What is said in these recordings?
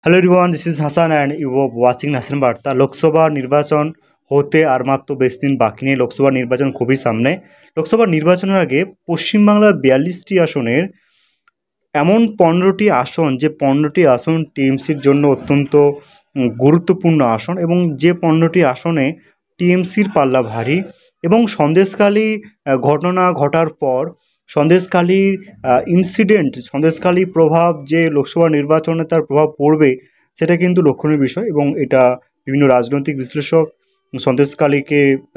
Hello everyone, this is Hasan and you are watching National Barta. Lok Sabha নির্বাচন হতে আর মাত্র বেশ দিন বাকি নেই। লোকসভা নির্বাচন খুবই সামনে। লোকসভা নির্বাচনের আগে পশ্চিমবাংলার 42টি আসনের এমন 15টি আসন, যে 15টি আসন টিএমসির জন্য অত্যন্ত গুরুত্বপূর্ণ আসন, এবং যে 15টি আসনে টিএমসির পাল্লা ভারী। এবং সন্দেশখালী ঘটনা ঘটার পর সন্দেশখালীর সন্দেশখালীর প্রভাব যে লোকসভা নির্বাচনে তার প্রভাব পড়বে, সেটা কিন্তু লক্ষণীয় বিষয়। এবং এটা বিভিন্ন রাজনৈতিক বিশ্লেষক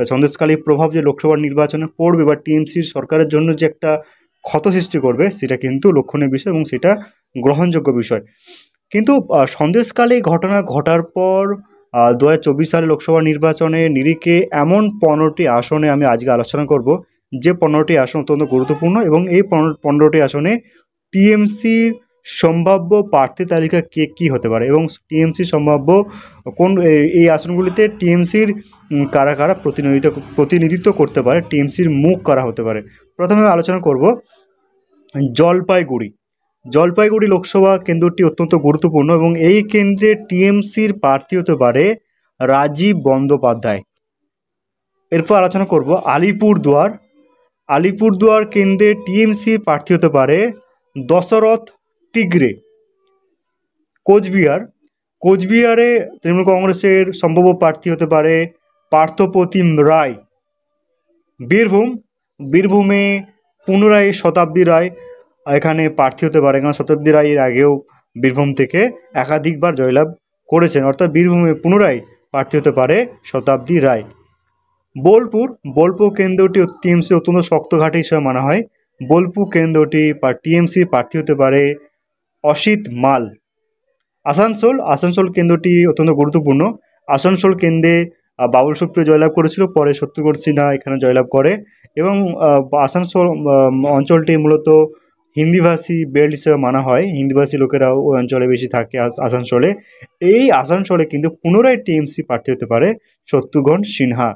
সন্দেশখালীর প্রভাব যে লোকসভা নির্বাচনে পড়বে বা টিএমসির সরকারের জন্য যে একটা ক্ষত সৃষ্টি করবে, সেটা কিন্তু লক্ষণীয় বিষয় এবং সেটা গ্রহণযোগ্য বিষয়। কিন্তু সন্দেশখালী ঘটনা ঘটার পর 2024 সালে লোকসভা নির্বাচনে নিরিখে এমন 15টি আসনে আমি আজকে আলোচনা করব, যে 15টি আসন অত্যন্ত গুরুত্বপূর্ণ। এবং এই 15টি আসনে টিএমসির সম্ভাব্য প্রার্থী তালিকা কে কী হতে পারে, এবং টিএমসির সম্ভাব্য কোন এই আসনগুলিতে টিএমসির কারা কারা প্রতিনিধিত্ব করতে পারে, টিএমসির মুখ কারা হতে পারে। প্রথমে আলোচনা করব জলপাইগুড়ি লোকসভা কেন্দ্রটি অত্যন্ত গুরুত্বপূর্ণ, এবং এই কেন্দ্রে টিএমসির প্রার্থী হতে পারে রাজীব বন্দ্যোপাধ্যায়। এরপর আলোচনা করব আলিপুরদুয়ার কেন্দ্রে টিএমসির প্রার্থী হতে পারে দশরথ টিগরে। কোচবিহারে তৃণমূল কংগ্রেসের সম্ভাব্য প্রার্থী হতে পারে পার্থপ্রতিম রায়। বীরভূমে পুনরায় শতাব্দী রায় এখানে প্রার্থী হতে পারে, কারণ শতাব্দী রায় এর আগেও বীরভূম থেকে একাধিকবার জয়লাভ করেছেন, অর্থাৎ বীরভূমে পুনরায় প্রার্থী হতে পারে শতাব্দী রায়। বোলপুর কেন্দ্রটি টিএমসি অত্যন্ত শক্ত ঘাঁটি হিসেবে মানা হয়। বোলপুর কেন্দ্রটি টিএমসি প্রার্থী হতে পারে অসিত মাল। আসানসোল কেন্দ্রটি অত্যন্ত গুরুত্বপূর্ণ। আসানসোল কেন্দ্রে বাবুল সুপ্রিয় জয়লাভ করেছিল, পরে সত্যগড় সিনহা এখানে জয়লাভ করে। এবং আসানসোল অঞ্চলটি মূলত হিন্দিভাষী বেল্ট হিসেবে মানা হয়, হিন্দিভাষী লোকেরা ওই অঞ্চলে বেশি থাকে আসানসোলে। এই আসানসোলে কিন্তু পুনরায় টিএমসি প্রার্থী হতে পারে শত্রুঘ্ন সিনহা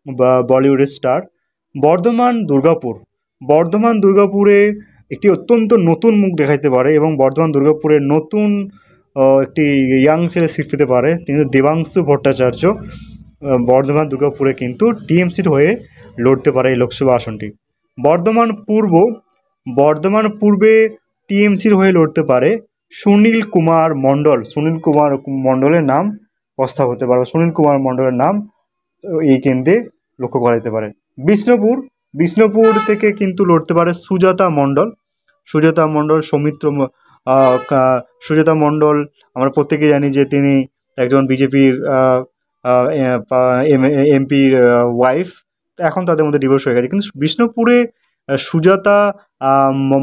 বা বলিউডের স্টার। বর্ধমান দুর্গাপুরে একটি অত্যন্ত নতুন মুখ দেখাইতে পারে, এবং বর্ধমান দুর্গাপুরে নতুন একটি ইয়াং ছেলে সিট পেতে পারে, তিনি দেবাংশু ভট্টাচার্য। বর্ধমান দুর্গাপুরে কিন্তু টিএমসির হয়ে লড়তে পারে এই লোকসভা আসনটি। বর্ধমান পূর্বে টিএমসির হয়ে লড়তে পারে সুনীল কুমার মণ্ডলের নাম প্রস্তাব হতে পারে, সুনীল কুমার মণ্ডলের নাম এই কেন্দ্রে লক্ষ্য করা যেতে পারে। বিষ্ণুপুর থেকে কিন্তু লড়তে পারে সুজাতা মণ্ডল। সুজাতা মণ্ডল আমরা প্রত্যেকে জানি যে তিনি একজন বিজেপির এমপির ওয়াইফ। এখন তাদের মধ্যে ডিভোর্স হয়ে গেছে, কিন্তু বিষ্ণুপুরে সুজাতা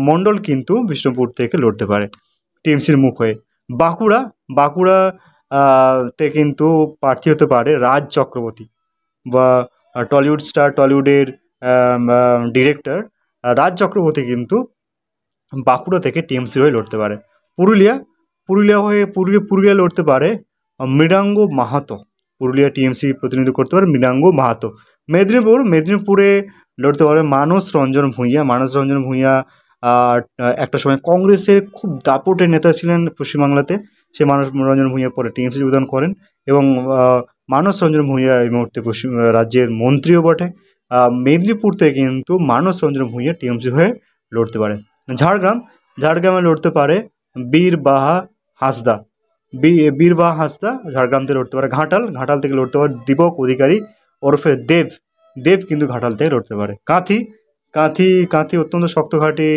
মণ্ডল কিন্তু বিষ্ণুপুর থেকে লড়তে পারে টিএমসির মুখ হয়ে। বাঁকুড়া তে কিন্তু প্রার্থী হতে পারে রাজ চক্রবর্তী, বা Tollywood star, টলিউডের director Raj Chakraborty কিন্তু বাঁকুড়া থেকে টিএমসি হয়ে লড়তে পারে। পুরুলিয়া লড়তে পারে মৃণাঙ্গ মাহাতো। পুরুলিয়া টিএমসি প্রতিনিধিত্ব করতে পারে মৃণাঙ্গ মাহাতো। মেদিনীপুরে লড়তে পারে মানস রঞ্জন ভূঁইয়া। একটা সময় কংগ্রেসের খুব দাপটের নেতা ছিলেন পশ্চিমবাংলাতে, সে মানস রঞ্জন ভূঁইয়া পরে টিএমসি যোগদান করেন, এবং মানস রঞ্জন ভূঁইয়া এই মুহূর্তে রাজ্যের মন্ত্রীও বটে। মেদিনীপুর থেকে কিন্তু মানস রঞ্জন ভূঁইয়া টিএমসি হয়ে লড়তে পারে। ঝাড়গ্রামে লড়তে পারে বীরবাহা হাঁসদা। ঝাড়গ্রাম থেকে লড়তে পারে। ঘাটাল থেকে লড়তে পারে দীপক অধিকারী ওরফে দেব কিন্তু ঘাটাল থেকে লড়তে পারে। কাঁথি অত্যন্ত শক্ত ঘাঁটি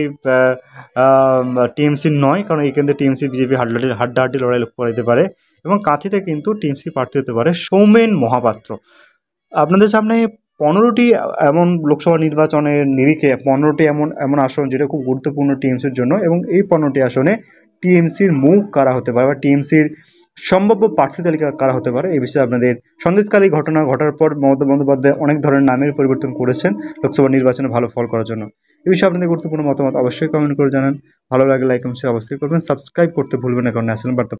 টিএমসির নয়, কারণ এই কেন্দ্রে টিএমসি বিজেপি হাড্ডাহাড্ডি লড়াই লক্ষ্য করা যেতে পারে, এবং কাঁথিতে কিন্তু টিএমসি প্রার্থী হতে পারে সৌমেন মহাপাত্র। আপনাদের সামনে 15টি এমন লোকসভা নির্বাচনের নিরিখে 15টি এমন আসন যেটা খুব গুরুত্বপূর্ণ টিএমসির জন্য, এবং এই 15টি আসনে টিএমসির মুখ কারা হতে পারে বা টিএমসির সম্ভাব্য প্রার্থী তালিকা কারা হতে পারে, এই বিষয়ে আপনাদের সন্দেশখালী ঘটনা ঘটার পর মমতা বন্দ্যোপাধ্যায় অনেক ধরনের নামের পরিবর্তন করেছেন লোকসভা নির্বাচনে ভালো ফল করার জন্য। এই বিষয়ে আপনাদের গুরুত্বপূর্ণ মতামত অবশ্যই কমেন্ট করে জানান। ভালো লাগলে লাইক এবং শেয়ার অবশ্যই করবেন। সাবস্ক্রাইব করতে ভুলবেন না, কারণ ন্যাশনাল বার্তা